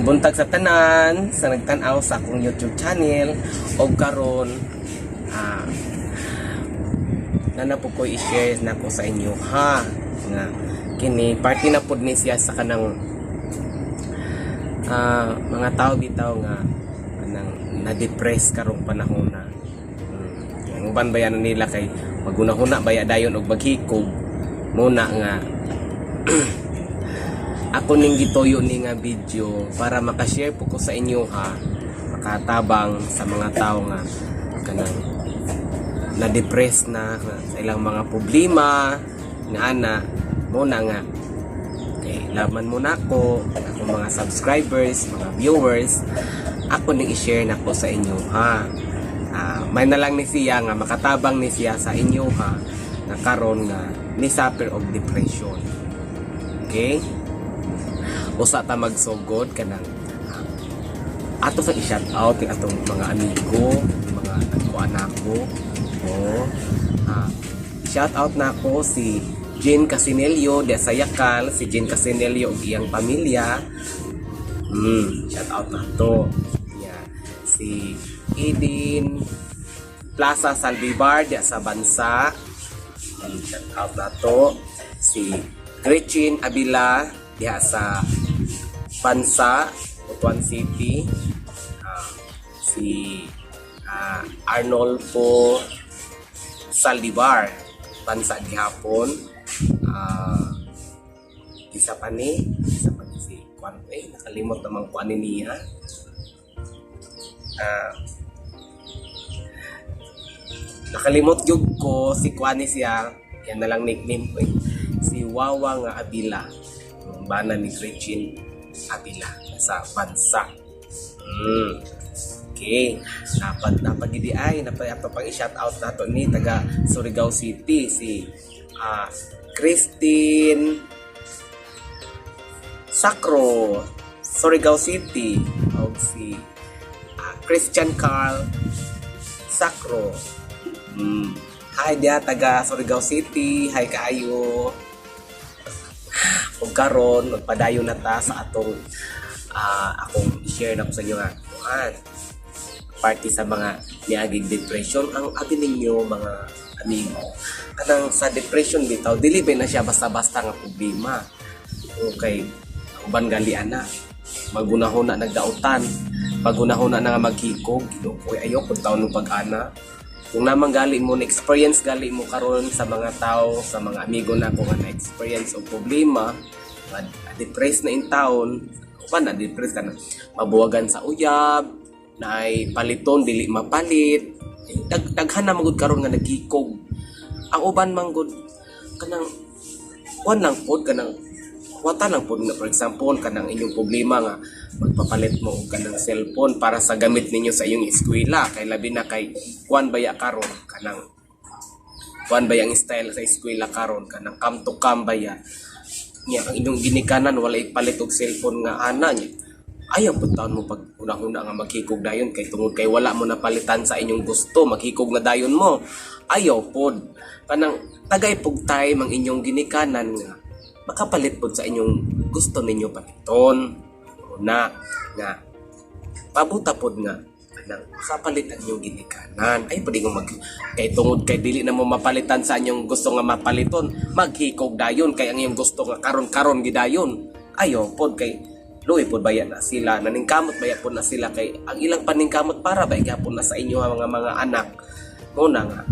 Maayong buntag sa tanan sa nagtan-aw sa akong YouTube channel o karon na po ko i-share na ko sa inyo ha nga kini party na pud ni siya sa kanang mga tao bitaw nga kanang na-depress karong panahon na ang uban bayan nila kay magunahuna baya dayon og maghikog muna nga ako ning gitoyo ni nga video para makashare po ko sa inyo ha, makatabang sa mga tao nga kanang na-depress na sa ilang mga problema nga ana muna nga okay, laman muna ako akong mga subscribers, mga viewers, ako ning i-share na ko sa inyo ha. May na lang ni siya nga makatabang ni siya sa inyo ha na karon nga ni suffer of depression. Okay? Usa ta magsugod kanang ato sa i-shout out ni atong mga amigo, mga nagkuan nako. Shout out nako si Jen Casinelio de Sayakal, si Jen Casinelio ug iyang pamilya. Shout out nato. Yeah. Si Edin Plaza Saldivar de sa bansa. Shout out nato. Si Gretchen Abila diha sa bansa Butuan City, si Arnolfo Saldivar bansa gihapon, isa pa ni si Juan nakalimot namang kuan niya, nakalimot gyud ko si kuan siya yan na lang nickname ko si Wawa nga Abila, bana ni Gretchen Abila sa bansa. Okay, napagidi ay napayato pang i-shout out nato ni taga Surigao City si Christine Sacro Surigao City o si Christian Carl Sacro. Hi dia taga Surigao City, hi kaayo. Ug karon magpadayon na ta sa atong akong i-share na ko sa inyo nga party sa mga niaging depression. Ang abi ninyo mga amigo kanang sa depression bitaw dili ba na siya basta-basta nga problema. Okay, uban galian na magunahon na nagdautan, magunahon na nga maghikog koy ayo kun taon ng pag-ana. Kung namang gali mo na experience gali mo karon sa mga tao, sa mga amigo na ko nga na-experience o problema, depressed na in town, uban na depressed ka na, mabuwagan sa uyab, na ay paliton, dili mapalit, daghan na magud karon nga naghikog. Ang uban manggod, kanang, kuwan lang pod, kanang, wata lang pod nga, for example, kanang inyong problema nga, magpapalit mo og kanang cellphone para sa gamit ninyo sa inyong eskwela kay labi na kay kuan baya karon kanang kuan bayang style sa eskwela karon kanang come to come baya nya ang inyong ginikanan wala ipalit og cellphone nga ana nya ayaw pud taon mo pag una-una nga maghikog dayon kay tungod kay wala mo napalitan sa inyong gusto maghikog na dayon mo ayaw pod kanang tagay pug time ang inyong ginikanan nga makapalit pod sa inyong gusto ninyo paliton na nga pabuta pod nga kanang kapalit ang inyong ginikanan ay pwede nga mag kay tungod kay dili na mo mapalitan sa inyong gusto nga mapaliton maghikog dayon kay ang iyong gusto nga karon gidayon ayo pod kay luwi pod baya na sila naningkamot baya pod na sila kay ang ilang paningkamot para ba gyapon na sa inyo mga anak mo na nga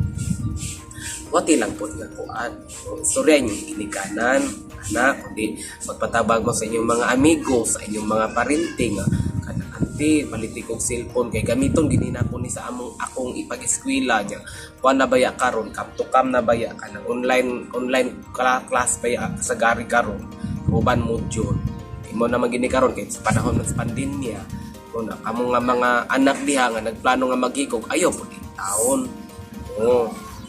wati lang pod nga kuan istorya inyong ginikanan na kundi magpatabag mo sa inyong mga amigo, sa inyong mga parinting kanang ante, palitik og cellphone kay gamiton gini na ko ni sa akong ipag-eskwela nya. Kuan na baya karon, come to come na baya kanang online class baya sa gari karon. Uban module. Imo na magini karon kay sa panahon ng pandemya. Kuna kamo nga mga anak diha nga nagplano nga maghikog ayo pud taon.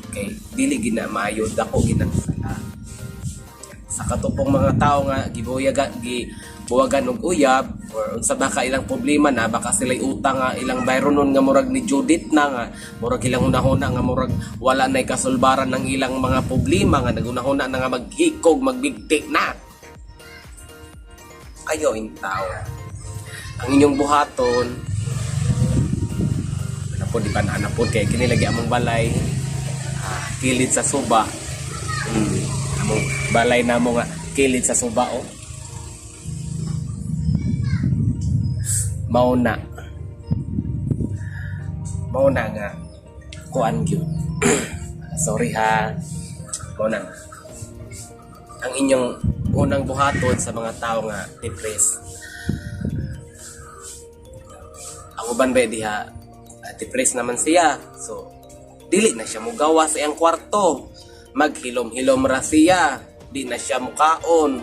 Okay, dili gina maayo dako ginasala. Sa katupong mga tao nga gibuwagan og uyab or unsa baka ilang problema na baka sila'y utang nga ilang bayronon nga murag ni Judith na nga murag ilang unahuna nga murag wala nay kasulbaran ng ilang mga problema nga nagunahuna na nga maghikog magbigti na ayo in tao ang inyong buhaton po di ba na po kay kini lagi among balay kilid sa suba. Among balay namo nga kilid sa suba oh. Mauna nga kuan gyud. Sorry ha. Mauna ang inyong unang buhaton sa mga tao nga depressed. Ang uban ba diha depressed naman siya. So, dili na siya mugawa sa iyang kwarto. Maghilom-hilom ra siya. Di na siya mukaon.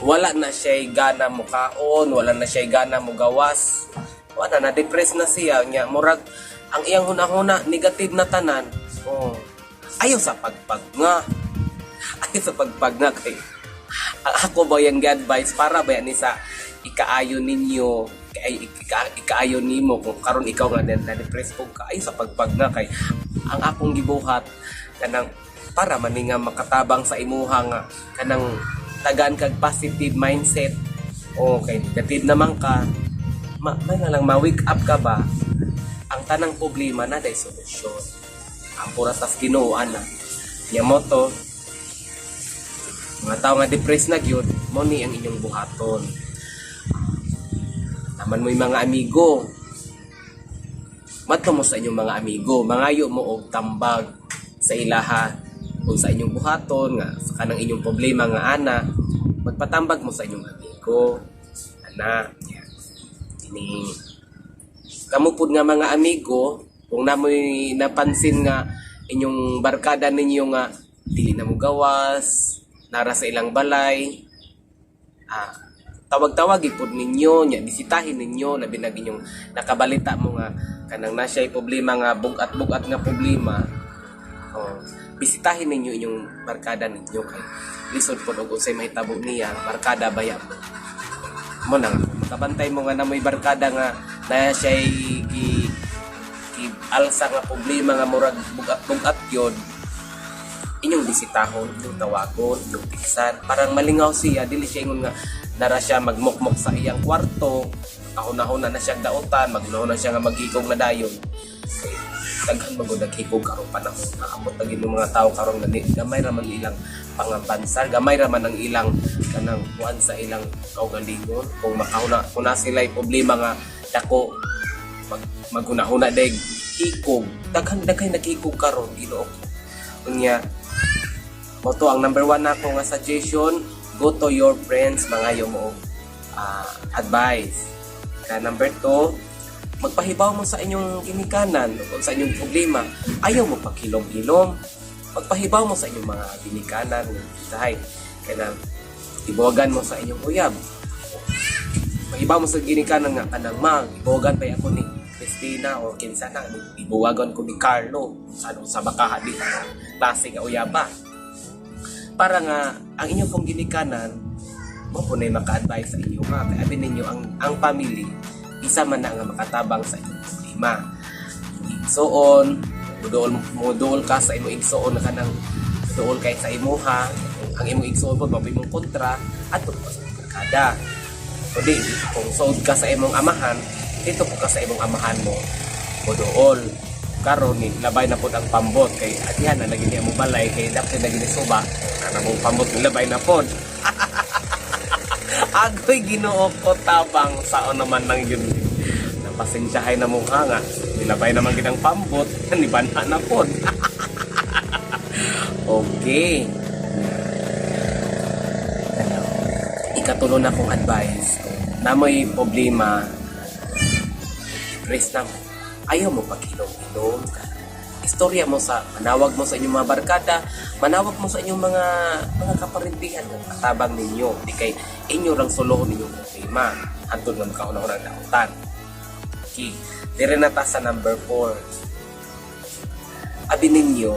Wala na siya gana mukaon. Wala na siya gana mugawas. Wala na, depressed na siya. Nya, murag, ang iyang hunahuna, negative na tanan. Oh. Ayaw sa pagpag nga. Ayaw sa pagpag nga kay ako ba yung advice para ba yan sa ikaayo ninyo ikaayo nimo kung karon ikaw nga na-depress po ka ay sa pagpag na kay ang akong gibuhat kanang para maninga makatabang sa imuha nga kanang tagaan kag positive mindset o kay negative naman ka may na lang ma-wake up ka ba ang tanang problema na day solusyon ang pura tas Ginoo ana nya mo to mga tao nga depressed na gyud mo ni ang inyong buhaton. Naman mo yung mga amigo. Mato mo sa inyong mga amigo. Mangayo mo og tambag sa ilaha. Kung sa inyong buhaton, nga, sa kanang inyong problema nga ana, magpatambag mo sa inyong amigo. Ana, yan. Ini. Kamupod nga mga amigo, kung namoy napansin nga inyong barkada ninyo nga, dili na mo gawas, nara sa ilang balay, tawag-tawag ipod ninyo nya bisitahin ninyo labi na inyong nakabalita mo nga kanang na siya problema nga bugat-bugat nga problema bisitahin ninyo inyong barkada ninyo kay lisod pod og unsay mahitabo niya barkada bayan mo nang makabantay mo nga na may barkada nga na siya alsa nga problema nga murag bugat-bugat yun inyong bisitahon, inyong tawagon, inyong piksan parang malingaw siya, dili siya ingon nga nara siya magmukmok sa iyang kwarto kahuna-huna na siya dautan magnuhon na siya nga maghikog na dayon daghan magud naghikog karong panahon naamot na gid mga tao karong gamay ra man ilang pangambansar gamay ra man ang ilang kanang kuan sa ilang kaugalingon kung makahuna sila problema nga dako maghuna-huna deg hikog daghan naghikog karon Ginoo unya mo to ang number 1 nako nga suggestion go to your friends mangayo mo advice ka number 2 magpahibaw mo sa inyong ginikanan o sa inyong problema ayaw mo paghilom-hilom magpahibaw mo sa inyong mga ginikanan sahay kaya ibuwagan mo sa inyong uyab pahibaw mo sa ginikanan nga kanang ibuwagan pa ako ni Christina o kinsa na ibuwagan ko ni Carlo sa bakaha di klase nga uyaba para nga ang inyong pong ginikanan mo po na maka-advise sa inyo nga kaya abin ninyo ang family isa man na nga makatabang sa inyong problema igsoon muduol ka sa imong igsoon na kanang muduol kay sa imuha ang imong igsoon po mabay mong kontra at po sa barkada o di kung sood ka sa imong amahan dito po ka sa imong amahan mo muduol karon ni labay na po ang pambot kay atihan na lagi niya mo balay kay dapat na gini suba na mong pambot ni labay na po agoy Ginoo ko tabang saon naman nang yun napasensyahay na mong hanga nilabay naman ginang pambot ni banha na po okay ikatulo na kong advice na may problema rest na mo ayaw mo paghilom-hilom istorya mo sa manawag mo sa inyong mga barkada manawag mo sa inyong mga kaparintihan ng katabang ninyo di kay inyo lang solohon ninyong problema hantod nga makauna-una ng dautan okay dire na ta sa number 4 abi ninyo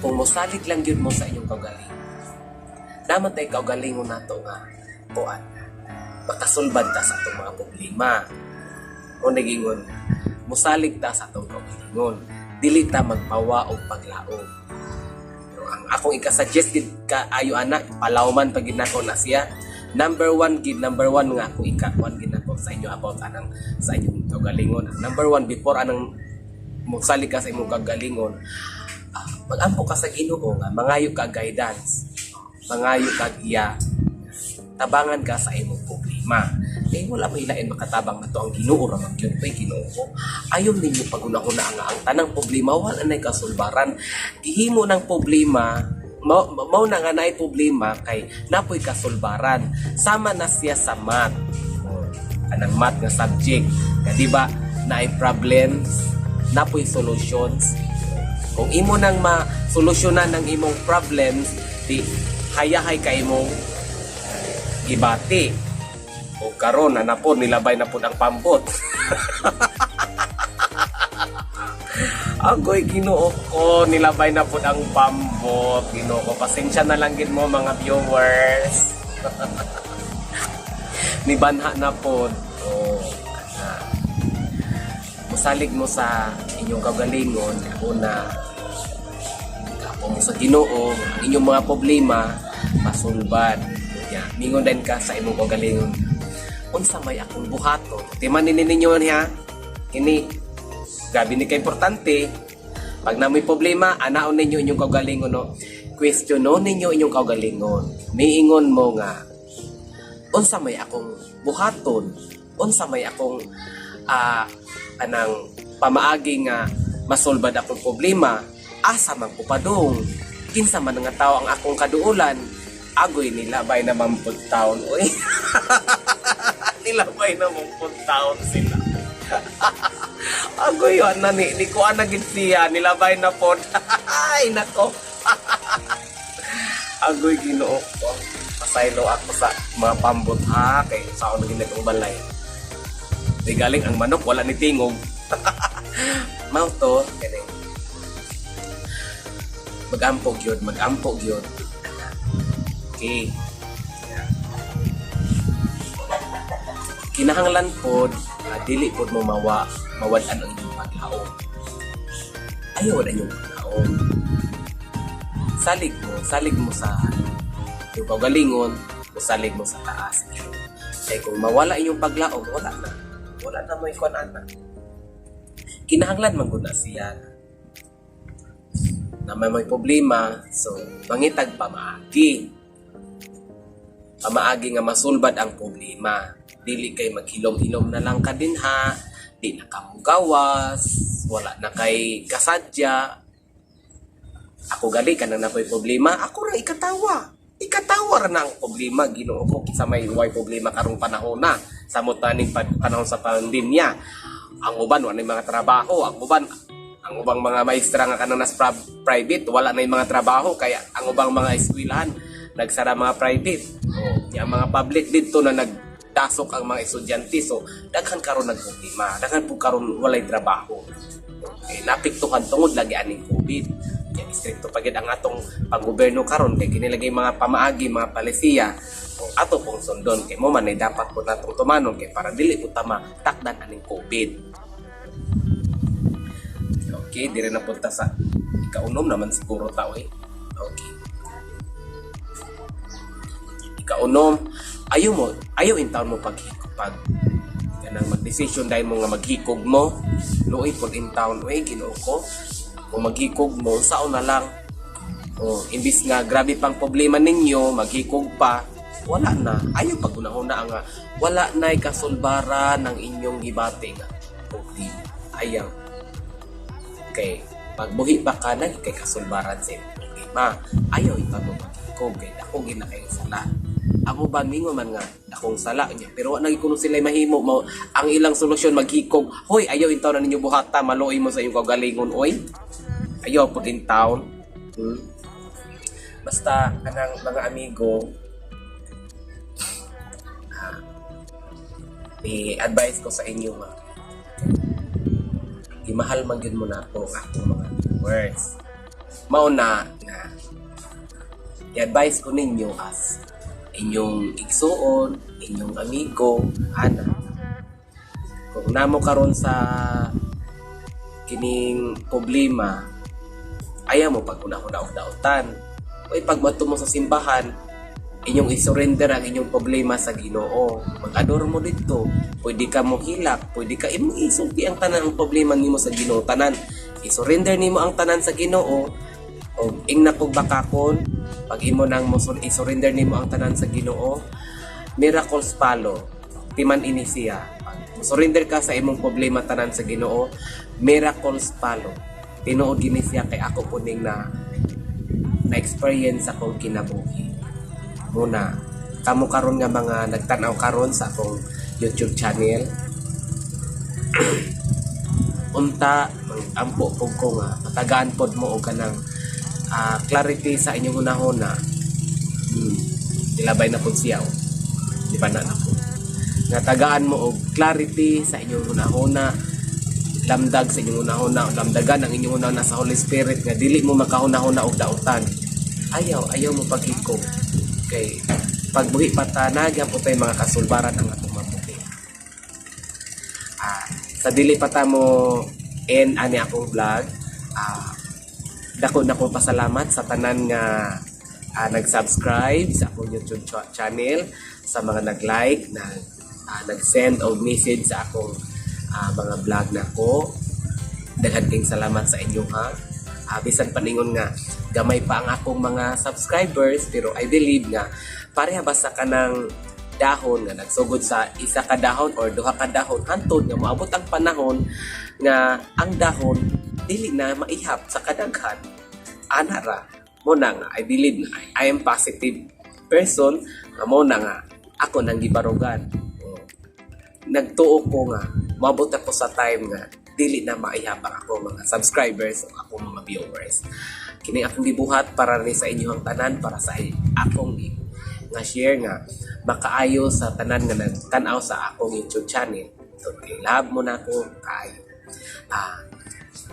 kung mosalig lang yun mo sa inyong kaugaling naman tayo kaugaling mo nato nga tuan makasulbad ta sa itong mga problema o nagingon musalig ta sa atong kaugalingon dili ta magpawa og paglaom ang akong ikasuggest ka ayo anak palawman pag ginako na siya Number one nga ako ikakuan gid ako sa inyo about anang sa inyong kagalingon. Number one, before anang mogsali ka sa imong kagalingon, mag-ampo ka sa Ginoo nga mangayo ka guidance, mangayo ka iya, tabangan ka sa imong problema. Wala may lain makatabang na to ang Ginoo ra man gyud pay Ginoo ko. Ayon ninyo paguna-una nga ang tanang problema wala nay kasulbaran. Gihimo ng problema mao na nga naay problema kay napoy kasulbaran. Sama na siya sa math. Kanang math nga subject. Kaya diba naay problems, napoy solutions. Kung imo nang ma-solusyonan ng imong problems, di hayahay ka imong gibati. O karon na po nilabay na po ang pambot. Agoy Ginoo ko, nilabay na po ang pambot. Ginoo ko, pasensya na lang gid mo mga viewers. Nibanha na po. Musalig mo sa inyong kagalingon. Una, kapo mo sa Ginoo, ang inyong mga problema, masulbad. Mingon din ka sa imong kagalingon. Unsa may akong buhaton? Timanin ninyo niya. Kini gabi ni ka-importante, pag namoy problema, anaon ninyo inyong kaugalingon, no? Questionon ninyo inyong kaugalingon. Miingon mo nga, unsa may akong buhaton, unsa may akong anang pamaagi nga masolbad akong problema, asa man ko padung, kinsa man nga tao ang akong kaduulan, agoy nilabay na mampud taon, oy. Nilabay na mampud taon sila. Agoy yun na ni ko anagid siya nilabay na po. Ay nako. Agoy Ginoo ko. Pasaylo ako sa mga pambot kay sa ako naging nag-ubalay. Di galing ang manok wala ni tingog. Mao to kani. Mag-ampog yun. Okay. Kinahanglan pod dili pod mo mawad-an ang inyong paglaom. Ayaw na inyong paglaom. Salig mo sa yung kagalingon, salig mo sa taas. Kaya kung mawala inyong paglaom, wala na may kuan na. Kinahanglan man gud na siya na may problema, so mangitag pamaagi nga masulbad ang problema. Dili kay maghilom-hilom na lang ka din ha, di na ka gawas, wala na kay kasadya. Ako gali ka na napoy problema, ako ra ikatawa ra na ang problema. Ginoo ko sa may way problema karong panahon na sa mutaning panahon sa pandemya. Ang uban wala na mga trabaho, ang ubang mga maestra nga kanang nas private wala na yung mga trabaho, kaya ang ubang mga eskwelahan nagsara mga private. Yung mga public dito na nagdasok ang mga estudyante, so daghan karon nagproblema, daghan po karon walay trabaho. Okay, napiktuhan tungod lagi aning COVID. Kaya istrikto pagid ang atong panggobyerno karon kay kinilagay mga pamaagi, mga palisiya kung ato pong sundon kay mo man ay dapat po natong tumanon kay para dili po tama takdan aning COVID. Okay, dire na punta sa ikaunom naman siguro tao eh. Okay. Ikaunom, ayaw in taon mo pag kanang mag-decision dahil mo nga maghikog mo, luoy pod in town, way Ginoo ko. Kung maghikog mo, sao na lang. Imbis nga grabe pang problema ninyo, maghikog pa, wala na. Ayaw pag una-una nga, wala na'y kasulbaran ng inyong gibate nga problema. Ayaw. Okay, pagbuhi pa ka na, kay kasulbaran sa problema. Ayaw ito mo maghikog, kay ako gina kayo sala. Amo ba mingo man nga akong sala niya, pero wala nagikuno sila mahimo mo ang ilang solusyon maghikog. Hoy, ayaw intaw na ninyo buhata, maluoy mo sa iyong kagalingon, oy. Ayaw pud in town. Basta kanang mga amigo, i-advise ko sa inyo nga imahal man gyud mo na ako akong mga words. Mao na i-advise ko ninyo as inyong igsuon, inyong amigo, ana. Kung namo karon sa kining problema, ayaw mo pag una-una daotan. O pag mato mo sa simbahan, inyong isurrender ang inyong problema sa Ginoo. Mag-adore mo dito. Pwede ka mo hilak, pwede ka imong isulti ang tanan ang problema nimo sa Ginoo tanan. Isurrender nimo ang tanan sa Ginoo o ingna pug bakakon pag imo nang mo isurrender nimo ang tanan sa Ginoo, miracles follow. Timan ini siya. Pag surrender ka sa imong problema tanan sa Ginoo, miracles follow. Tinuod gini siya kay ako puning na-experience akong kinabuhi. Muna, kamo karon nga mga nagtanaw karon sa akong YouTube channel. Unta, ampo pug ko nga matagaan pod mo og kanang clarity sa inyong unahona. Ilabay na pud siya. Di ba na ako? Nga tagaan mo og clarity sa inyong unahona, lamdag sa inyong unahona, lamdagan ang inyong unahona sa Holy Spirit nga dili mo makahuna-huna og dautan. Ayaw mo paghiko. Kay pagbuhi patanaga po tayo mga kasulbaran ang atong mabuhi. Sa dili pa ta mo ani akong vlog, dako na ko pasalamat sa tanan nga nag-subscribe sa akong YouTube channel, sa mga nag-like, nag-send og message sa akong mga vlog nako. Daghan king salamat sa inyo ha. Bisan paningon nga gamay pa ang akong mga subscribers, pero I believe nga pareha ba sa kanang dahon nga nagsugod sa isa ka dahon or duha ka dahon, hantod nga moabot ang panahon nga ang dahon dili na maihap sa kadaghan. Ana ra mo na nga I believe na I am positive person nga mo na nga ako nang gibarugan. Nagtuo ko nga moabot ako sa time nga dili na maihap ang ako mga subscribers o ako mga viewers. Kini akong gibuhat para rin sa inyong tanan, para sa akong nga share nga makaayo sa tanan nga nagtanaw sa akong YouTube channel. So, love mo na ako kaayo.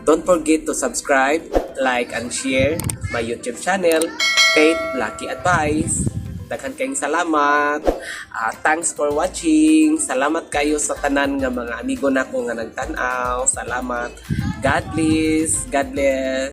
Don't forget to subscribe, like, and share my YouTube channel, Faith Lucky Advice. Daghan kayong salamat. Thanks for watching. Salamat kayo sa tanan nga mga amigo nako nga nagtanaw. Salamat. God bless. God bless.